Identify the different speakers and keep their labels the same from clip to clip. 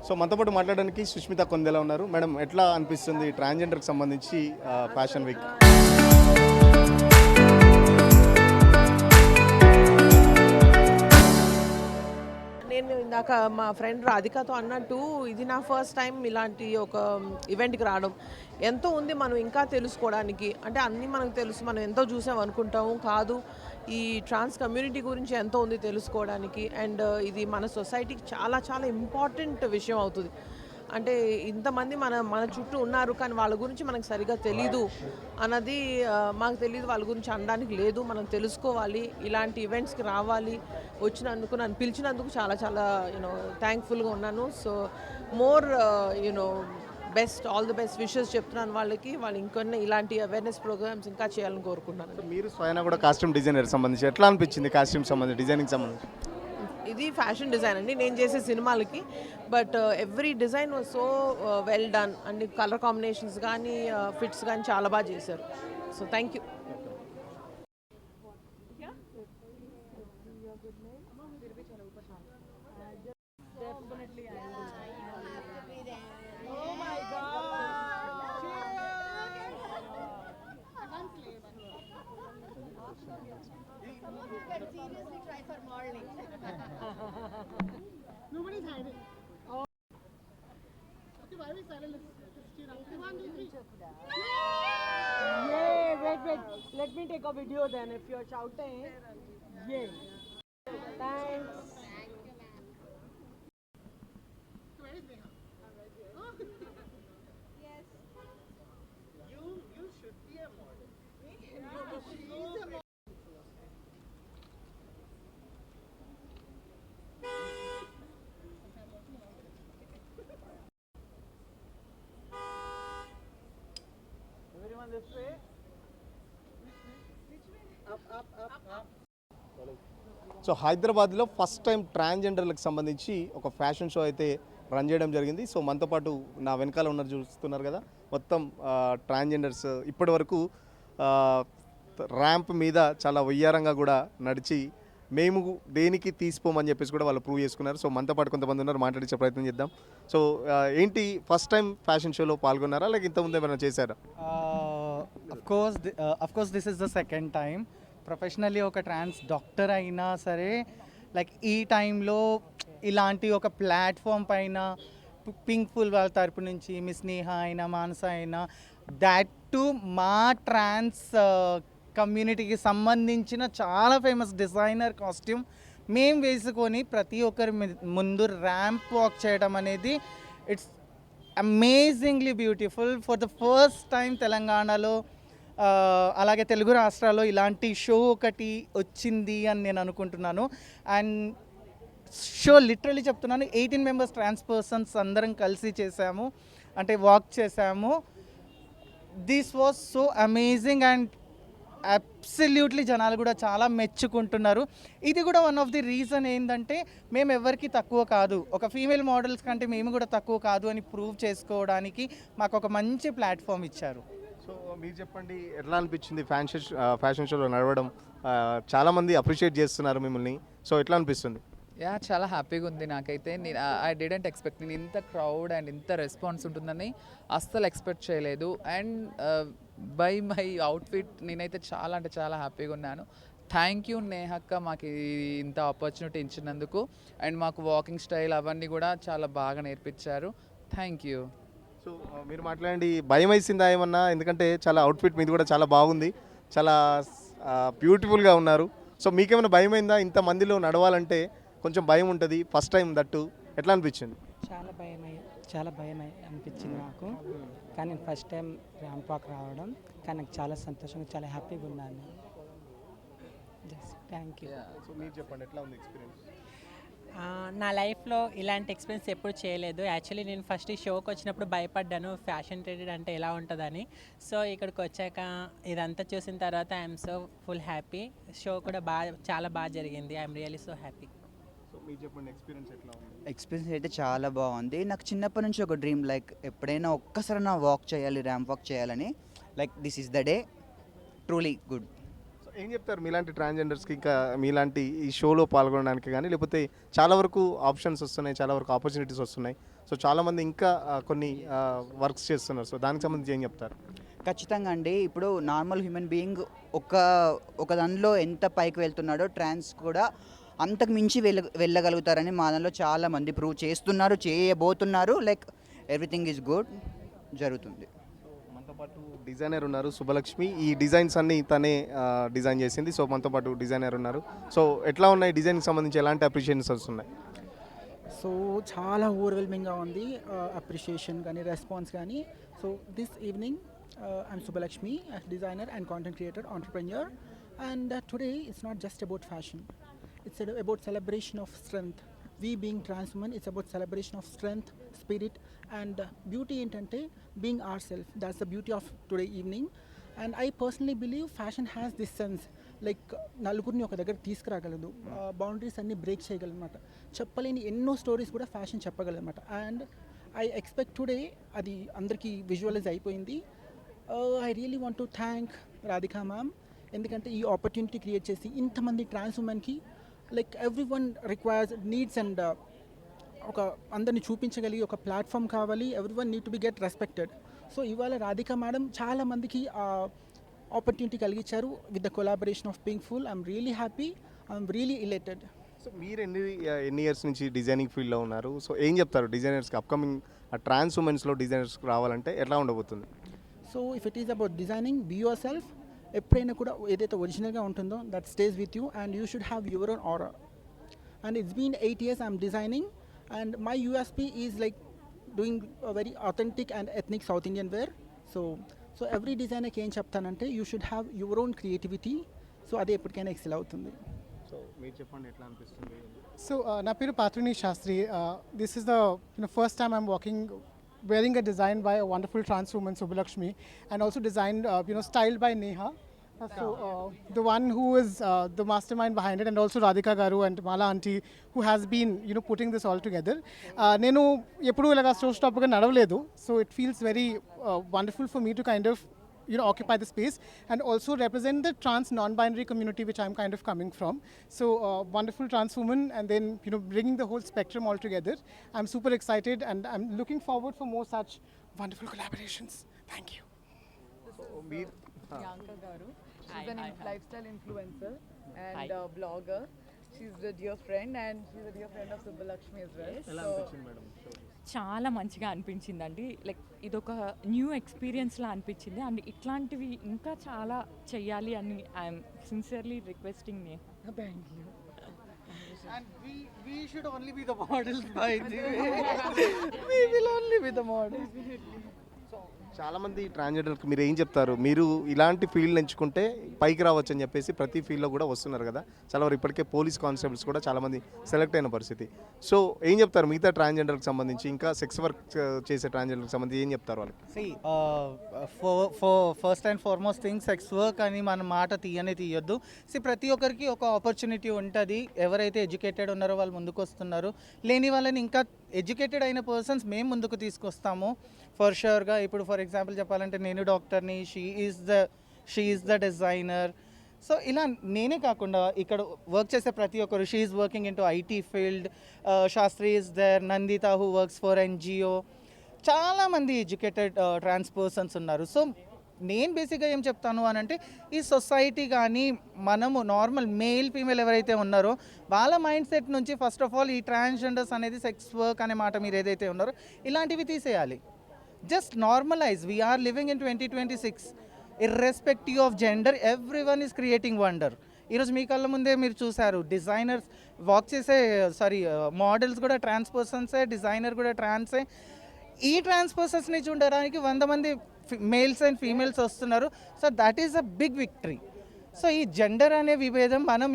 Speaker 1: So మనతో పాటు మాట్లాడడానికి సుష్మిత కొందెల ఉన్నారు. మేడం, ఎట్లా అనిపిస్తుంది ట్రాన్స్జెండర్కి సంబంధించి ఫ్యాషన్ వీక్?
Speaker 2: నేను ఇందాక మా ఫ్రెండ్ రాధికతో అన్నట్టు ఇది నా ఫస్ట్ టైం ఇలాంటి ఒక ఈవెంట్కి రావడం. ఎంతో ఉంది మనం ఇంకా తెలుసుకోవడానికి. అంటే అన్నీ మనకు తెలుసు, మనం ఎంతో చూసాం అనుకుంటాము, కాదు ఈ ట్రాన్స్ కమ్యూనిటీ గురించి ఎంతో ఉంది తెలుసుకోవడానికి. అండ్ ఇది మన సొసైటీకి చాలా చాలా ఇంపార్టెంట్ విషయం అవుతుంది. అంటే ఇంతమంది మన చుట్టూ ఉన్నారు, కానీ వాళ్ళ గురించి మనకు సరిగా తెలీదు అన్నది మాకు తెలియదు. వాళ్ళ గురించి అనడానికి లేదు, మనం తెలుసుకోవాలి. ఇలాంటి ఈవెంట్స్కి రావాలి. వచ్చినందుకు, నన్ను పిలిచినందుకు చాలా చాలా థ్యాంక్ఫుల్గా ఉన్నాను. So more best, all the best wishes చెప్తున్నాను వాళ్ళకి. వాళ్ళు ఇంకొన్ని ఇలాంటి అవేర్నెస్ ప్రోగ్రామ్స్ ఇంకా చేయాలని కోరుకుంటున్నాను.
Speaker 1: మీరు స్వయం కూడా కాస్ట్యూమ్ డిజైనర్ సంబంధించి ఎట్లా అనిపించింది? కాస్ట్యూమ్ సంబంధించి, డిజైనింగ్ సంబంధించి.
Speaker 2: ఇది ఫ్యాషన్ డిజైన్ అండి నేను చేసే సినిమాలకి. But every design was so well done. And colour combinations కానీ ఫిట్స్ కానీ చాలా బాగా చేశారు. So thank you.
Speaker 3: You can seriously try for modeling. Nobody's hiding. Oh. Okay, why are we silent? Let's cheer up. 1, 2, 3.
Speaker 2: Yay! Wait. Let me take a video then if you're shouting. Yay! Thanks.
Speaker 3: Where is Neha? Oh. Yes. You should be a model. She's a model.
Speaker 2: Everyone this way. Up.
Speaker 1: So హైదరాబాద్లో first time ట్రాన్స్జెండర్లకు సంబంధించి ఒక fashion show అయితే run చేయడం జరిగింది. So మనతో పాటు నా వెనకాల ఉన్నారు, చూస్తున్నారు కదా, మొత్తం ట్రాన్స్జెండర్స్ ఇప్పటి వరకు ర్యాంప్ మీద చాలా వయ్యారంగా కూడా నడిచి మేము దేనికి తీసిపోమని చెప్పేసి కూడా వాళ్ళు ప్రూవ్ చేసుకున్నారు. సో మనతో పాటు కొంతమంది ఉన్నారు, మాట్లాడించే ప్రయత్నం చేద్దాం. సో ఏంటి, ఫస్ట్ టైం ఫ్యాషన్ షోలో పాల్గొన్నారా, లేక ఇంతకుముందు ఏమైనా చేశారా?
Speaker 4: Of course this is the second time. Professionally ఒక ట్రాన్స్ డాక్టర్ అయినా సరే లైక్ ఈ టైంలో ఇలాంటి ఒక ప్లాట్ఫామ్ పైన పింక్ ఫుల్ వాళ్ళ తరపు నుంచి మిస్ నేహా అయినా మానస అయినా దాట్ టు మా ట్రాన్స్ కమ్యూనిటీకి సంబంధించిన చాలా ఫేమస్ డిజైనర్ కాస్ట్యూమ్ మేము వేసుకొని ప్రతి ఒక్కరి ముందు ర్యాంప్ వాక్ చేయడం అనేది it's amazingly beautiful. For the first time తెలంగాణలో అలాగే తెలుగు రాష్ట్రాల్లో ఇలాంటి షో ఒకటి వచ్చింది అని నేను అనుకుంటున్నాను. అండ్ షో లిటరలీ చెప్తున్నాను, 18 మెంబర్స్ ట్రాన్స్ పర్సన్స్ అందరం కలిసి చేసాము, అంటే వాక్ చేసాము. This was so amazing and absolutely జనాలు కూడా చాలా మెచ్చుకుంటున్నారు. ఇది కూడా వన్ ఆఫ్ ది రీజన్ ఏంటంటే మేము ఎవరికి తక్కువ కాదు, ఒక ఫీమేల్ మోడల్స్ కంటే మేము కూడా తక్కువ కాదు అని ప్రూవ్ చేసుకోవడానికి మాకు ఒక మంచి ప్లాట్ఫామ్ ఇచ్చారు.
Speaker 1: సో మీరు చెప్పండి, ఎట్లా అనిపించింది ఫ్యాషన్ షోలో నడవడం? చాలామంది అప్రిషియేట్ చేస్తున్నారు మిమ్మల్ని. సో ఎట్లా అనిపిస్తుంది?
Speaker 5: చాలా హ్యాపీగా ఉంది నాకైతే. నేను ఐ డిడెంట్ ఎక్స్పెక్ట్, నేను ఇంత క్రౌడ్ అండ్ ఇంత రెస్పాన్స్ ఉంటుందని అస్సలు ఎక్స్పెక్ట్ చేయలేదు. అండ్ బై మై అవుట్ఫిట్ నేనైతే చాలా అంటే చాలా హ్యాపీగా ఉన్నాను. థ్యాంక్ యూ నేహక్క మాకు ఇంత ఆపర్చునిటీ ఇచ్చినందుకు. అండ్ మాకు వాకింగ్ స్టైల్ అవన్నీ కూడా చాలా బాగా నేర్పించారు. Thank you.
Speaker 1: సో మీరు మాట్లాడండి, భయం వేసిందా ఏమన్నా? ఎందుకంటే చాలా అవుట్ఫిట్ మీది కూడా చాలా బాగుంది, చాలా బ్యూటిఫుల్గా ఉన్నారు. సో మీకేమైనా భయం అయిందా? ఇంతమందిలో నడవాలంటే కొంచెం భయం ఉంటుంది, ఫస్ట్ టైం దట్టు. ఎట్లా అనిపించింది?
Speaker 6: చాలా భయం అనిపించింది నాకు, కానీ ఫస్ట్ టైం ర్యాంప్ వాక్ రావడం, కానీ నాకు చాలా సంతోషంగా, చాలా హ్యాపీగా ఉన్నాను. Thank you.
Speaker 1: సో మీరు చెప్పండి, ఎట్లా ఉంది ఎక్స్పీరియన్స్?
Speaker 6: నా లైఫ్లో ఇలాంటి ఎక్స్పీరియన్స్ ఎప్పుడు చేయలేదు. యాక్చువల్లీ నేను ఫస్ట్ ఈ షోకి వచ్చినప్పుడు భయపడ్డాను, ఫ్యాషన్ ట్రెండ్ అంటే ఎలా ఉంటుందని. సో ఇక్కడికి వచ్చాక ఇదంతా చూసిన తర్వాత I'm so full happy. Show కూడా చాలా బాగా జరిగింది. I'm really so happy.
Speaker 1: So మీరు చెప్పండి, ఎక్స్పీరియన్స్ ఎట్లా ఉంది?
Speaker 7: ఎక్స్పీరియన్స్ అయితే చాలా బాగుంది. నాకు చిన్నప్పటి నుంచి ఒక డ్రీమ్, లైక్ ఎప్పుడైనా ఒక్కసారి నా వాక్ చేయాలి, ర్యాంప్ వాక్ చేయాలని. Like this is the day, truly good.
Speaker 1: ఏం చెప్తారు మీలాంటి ట్రాన్స్జెండర్స్కి, ఇంకా మీలాంటి ఈ షోలో పాల్గొనడానికి కానీ, లేకపోతే చాలా వరకు ఆప్షన్స్ వస్తున్నాయి, చాలా వరకు ఆపర్చునిటీస్ వస్తున్నాయి. సో చాలామంది ఇంకా కొన్ని వర్క్స్ చేస్తున్నారు. సో దానికి సంబంధించి ఏం చెప్తారు?
Speaker 7: ఖచ్చితంగా అండి. ఇప్పుడు నార్మల్ హ్యూమన్ బీయింగ్ ఒక ఒక దానిలో ఎంత పైకి వెళ్తున్నాడో ట్రాన్స్ కూడా అంతకు మించి వెళ్ళగలుగుతారని మా దానిలో చాలామంది ప్రూవ్ చేస్తున్నారు, చేయబోతున్నారు. లైక్ ఎవ్రీథింగ్ ఈజ్ గుడ్ జరుగుతుంది.
Speaker 1: మనతో పాటు డిజైనర్ ఉన్నారు శుభలక్ష్మి. ఈ డిజైన్స్ అన్ని తనే డిజైన్ చేసింది. సో మనతో పాటు డిజైనర్ ఉన్నారు. సో ఎట్లా ఉన్నాయి డిజైన్కి సంబంధించి ఎలాంటి అప్రిషియేషన్స్ వస్తున్నాయి?
Speaker 3: సో చాలా ఓవర్వెల్మింగ్గా ఉంది అప్రిషియేషన్ కానీ రెస్పాన్స్ కానీ. So this evening I'm Subbalakshmi, as designer and content creator, entrepreneur, and today it's not just about fashion. It's about celebration of strength. We being trans women, it's about celebration of strength, spirit, and beauty ఏంటంటే being ourselves. That's the beauty of today evening. And I personally believe fashion has this sense, like నలుగురిని ఒక దగ్గర తీసుకురాగలదు, boundaries అన్ని break చేయగలనమాట. చెప్పలేని ఎన్నో stories కూడా fashion చెప్పగలనమాట. And I expect today అది అందరికీ విజువలైజ్ అయిపోయింది. I really want to thank Radhika ma'am, ఎందుకంటే ఈ ఆపర్చునిటీ క్రియేట్ చేసి ఇంతమంది ట్రాన్స్ ఉమెన్కి like everyone requires needs and ఒక అందరిని చూపించగలిగి ఒక ప్లాట్ఫామ్ కావాలి. Everyone need to be get respected. So ఇవాళ రాధికా మేడం చాలామందికి ఆపర్చునిటీ కలిగించారు with the collaboration of Pinkful. I'm really happy, I'm really elated.
Speaker 1: So మీరు ఎన్ని ఇయర్స్ నుంచి డిజైనింగ్ ఫీల్డ్లో ఉన్నారు? సో ఏం చెప్తారు డిజైనర్స్కి, అప్కమింగ్ ట్రాన్స్ ఉమెన్స్లో డిజైనర్స్కి రావాలంటే ఎట్లా ఉండబోతుంది?
Speaker 3: So if it is about designing, be yourself. ఎప్పుడైనా కూడా ఏదైతే ఒరిజినల్గా ఉంటుందో that stays with you and you should have your own aura. And it's been 8 years I'm designing and my USP is like doing very authentic and ethnic south Indian wear. So every డిజైనర్కి ఏం చెప్తానంటే you should have your own creativity. So అదే ఎప్పటికైనా XL అవుతుంది.
Speaker 1: So మీరు చెప్పండి ఎట్లా అనిపిస్తుంది?
Speaker 8: So, na peru Patruni Shastri. This is the first time I'm wearing a design by a wonderful trans woman Subbalakshmi, and also designed styled by Neha. The one who is the mastermind behind it, and also Radhika Garu and Mala auntie, who has been putting this all together. Nenu eppudu ilaga show stop ga nadavaledu, so it feels very wonderful for me to kind of occupy the space and also represent the trans non-binary community which I'm kind of coming from. So wonderful trans woman, and then bringing the whole spectrum all together. I'm super excited and I'm looking forward for more such wonderful collaborations. Thank you.
Speaker 1: మీరు
Speaker 9: Priyanka Garu. She's a lifestyle influencer and blogger. She's a dear friend and she's a dear friend of Subbalakshmi as well.
Speaker 1: ఎలా అనిపించింది madam show?
Speaker 10: చాలా మంచిగా అనిపించిందండి. Like ఇదొక new ఎక్స్పీరియన్స్లా అనిపించింది. And ఇట్లాంటివి ఇంకా చాలా చెయ్యాలి అని ఐఎమ్ సిన్సియర్లీ రిక్వెస్టింగ్ నే.
Speaker 9: Thank you.
Speaker 4: And we should only be the models by the way.
Speaker 9: We will only be the models.
Speaker 1: చాలామంది ట్రాన్స్జెండర్కి మీరు ఏం చెప్తారు? మీరు ఇలాంటి ఫీల్డ్ ఎంచుకుంటే పైకి రావచ్చు అని చెప్పేసి ప్రతి ఫీల్డ్లో కూడా వస్తున్నారు కదా. చాలా వరకు ఇప్పటికే పోలీస్ కానిస్టేబుల్స్ కూడా చాలామంది సెలెక్ట్ అయిన పరిస్థితి. సో ఏం చెప్తారు మిగతా ట్రాన్స్జెండర్కి సంబంధించి, ఇంకా సెక్స్ వర్క్ చేసే ట్రాన్స్జెండర్కి సంబంధించి ఏం చెప్తారు వాళ్ళకి?
Speaker 4: See, first and foremost thing sex work అని మన మాట తీయొద్దు. ప్రతి ఒక్కరికి ఒక ఆపర్చునిటీ ఉంటుంది. ఎవరైతే ఎడ్యుకేటెడ్ ఉన్నారో వాళ్ళు ముందుకు వస్తున్నారు. లేని వాళ్ళని ఇంకా ఎడ్యుకేటెడ్ అయిన పర్సన్స్ మేము ముందుకు తీసుకొస్తాము ఫర్ షూర్గా. ఇప్పుడు ఫర్ ఎగ్జాంపుల్ చెప్పాలంటే నేను డాక్టర్ని, she is the designer. So ఇలా నేనే కాకుండా ఇక్కడ వర్క్ చేసే ప్రతి ఒక్కరు, she is working in to IT field, Shastri is there, Nandita who works for NGO. చాలామంది ఎడ్యుకేటెడ్ ట్రాన్స్ పర్సన్స్ ఉన్నారు. సో నేను బేసిక్గా ఏం చెప్తాను అని అంటే, ఈ సొసైటీ కానీ మనము నార్మల్ మేల్ ఫీమేల్ ఎవరైతే ఉన్నారో వాళ్ళ మైండ్ సెట్ నుంచి ఫస్ట్ ఆఫ్ ఆల్ ఈ ట్రాన్స్జెండర్స్ అనేది సెక్స్ వర్క్ అనే మాట మీరు ఏదైతే ఉన్నారో ఇలాంటివి తీసేయాలి. Just normalise. We are living in 2026. Irrespective of gender everyone is creating wonder. ఈరోజు మీ కళ్ళ ముందే మీరు చూసారు, డిజైనర్స్ వాక్ చేసే మోడల్స్ కూడా ట్రాన్స్ పర్సన్సే, డిజైనర్ కూడా ట్రాన్సే. ఈ ట్రాన్స్ పర్సన్స్ని చూడడానికి 100 మంది మేల్స్ అండ్ ఫీమేల్స్ వస్తున్నారు. So that is a big victory. So ఈ జెండర్ అనే విభేదం మనం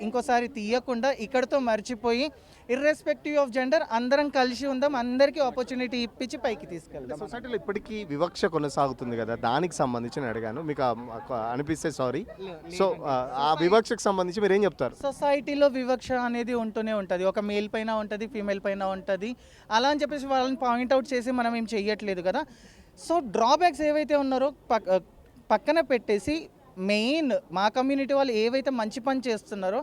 Speaker 4: ఇంకోసారి తీయకుండా ఇక్కడతో మర్చిపోయి ఇర్రెస్పెక్టివ్ ఆఫ్ జెండర్ అందరం కలిసి ఉందాం, అందరికీ ఆపర్చునిటీ ఇప్పించి పైకి తీసుకెళ్దాం.
Speaker 1: సొసైటీలో ఇప్పటికీ వివక్ష కొనసాగుతుంది కదా, దానికి సంబంధించి నేను అడిగాను. మీకు అనిపిస్తే సారీ. సో ఆ వివక్షకు సంబంధించి మీరు ఏం చెప్తారు?
Speaker 4: సొసైటీలో వివక్ష అనేది ఉంటూనే ఉంటుంది. ఒక మేల్ పైన ఉంటుంది, ఫీమేల్ పైన ఉంటుంది. అలా అని చెప్పేసి వాళ్ళని పాయింట్అవుట్ చేసి మనం ఏం చెయ్యట్లేదు కదా. సో డ్రాబ్యాక్స్ ఏవైతే ఉన్నారో పక్కన పెట్టేసి మెయిన్ మా కమ్యూనిటీ వాళ్ళు ఏవైతే మంచి పని చేస్తున్నారో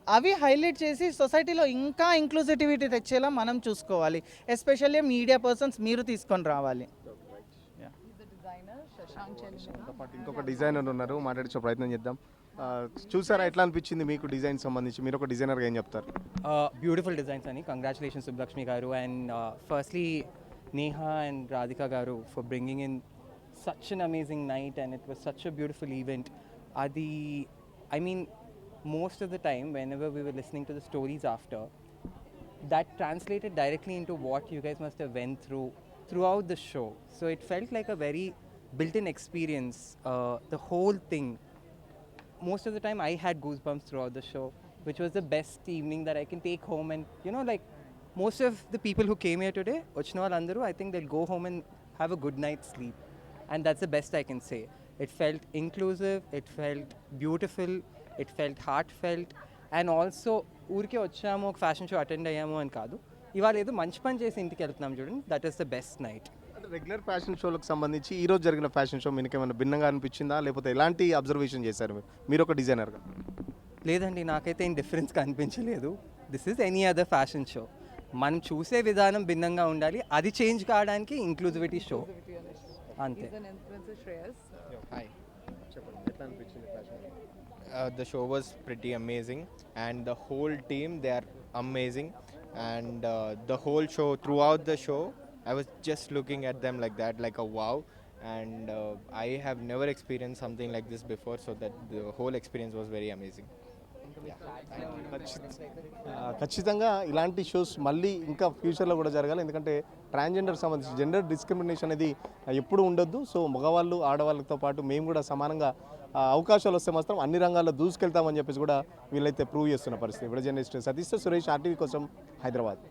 Speaker 4: అవి హైలైట్ చేసి సొసైటీలో ఇంకా ఇంక్లూసివిటీ తెచ్చేలా మనం చూసుకోవాలి. ఎస్పెషల్లీ మీడియా పర్సన్స్ మీరు తీసుకొని రావాలి.
Speaker 1: దాంతో పాటు ఇంకొక డిజైనర్ ఉన్నారు, మాట్లాడించే ప్రయత్నం చేద్దాం. చూసారా, ఎట్లా అనిపించింది మీకు డిజైన్ సంబంధించి? మీరు ఒక డిజైనర్గా ఏం చెప్తారు?
Speaker 11: బ్యూటిఫుల్ డిజైన్స్ అని congratulations Subbalakshmi garu and firstly Neha and Radhika garu for bringing in such an amazing night and it was such a beautiful event. Adi, I mean, most of the time whenever we were listening to the stories after, that translated directly into what you guys must have went through throughout the show. So it felt like a very built-in experience, the whole thing. Most of the time I had goosebumps throughout the show, which was the best evening that I can take home and, you know, like most of the people who came here today, ochna vallandaru, I think they'll go home and have a good night's sleep. And that's the best I can say. It felt inclusive, it felt beautiful, it felt heartfelt, and also ఊరికే వచ్చాము ఒక fashion show attend అయ్యాము అని కాదు, ఇవాళ ఏదో మంచి పని చేసి ఇంటికి వెళ్తున్నాం చూడండి, that is the best night.
Speaker 1: Regular fashion షోలకు సంబంధించి ఈ రోజు జరిగిన ఫ్యాషన్ షో మీకు ఏమైనా భిన్నంగా అనిపించిందా, లేకపోతే ఎలాంటి అబ్జర్వేషన్ చేశారు మీరు ఒక డిజైనర్గా?
Speaker 11: లేదండి, నాకైతే ఏం డిఫరెన్స్ కనిపించలేదు. This is any other fashion show. మనం చూసే విధానం భిన్నంగా ఉండాలి, అది చేంజ్ కావడానికి ఇంక్లూజివిటీ షో అంతే.
Speaker 9: He's an influencer, Shreyas.
Speaker 12: Hi.
Speaker 1: ఎట్లా అనిపించింది fashion?
Speaker 12: The show was pretty amazing and the whole team, they are amazing, and the whole show, throughout the show I was just looking at them like that, like a wow, and I have never experienced something like this before, so that the whole experience was very amazing.
Speaker 1: ఖచ్చితంగా ఇలాంటి shows మళ్ళీ ఇంకా ఫ్యూచర్లో కూడా జరగాలి. ఎందుకంటే transgender సంబంధించి gender discrimination అనేది ఎప్పుడు ఉండొద్దు. సో మగవాళ్ళు ఆడవాళ్ళతో పాటు మేము కూడా సమానంగా అవకాశాలు వస్తే మాత్రం అన్ని రంగాల్లో దూసుకెళ్తామని చెప్పేసి కూడా వీళ్ళైతే ప్రూవ్ చేస్తున్న పరిస్థితి. ఇప్పుడు జర్నలిస్ట్ సతీష్ సురేష్, ఆర్టీవీ కోసం, హైదరాబాద్.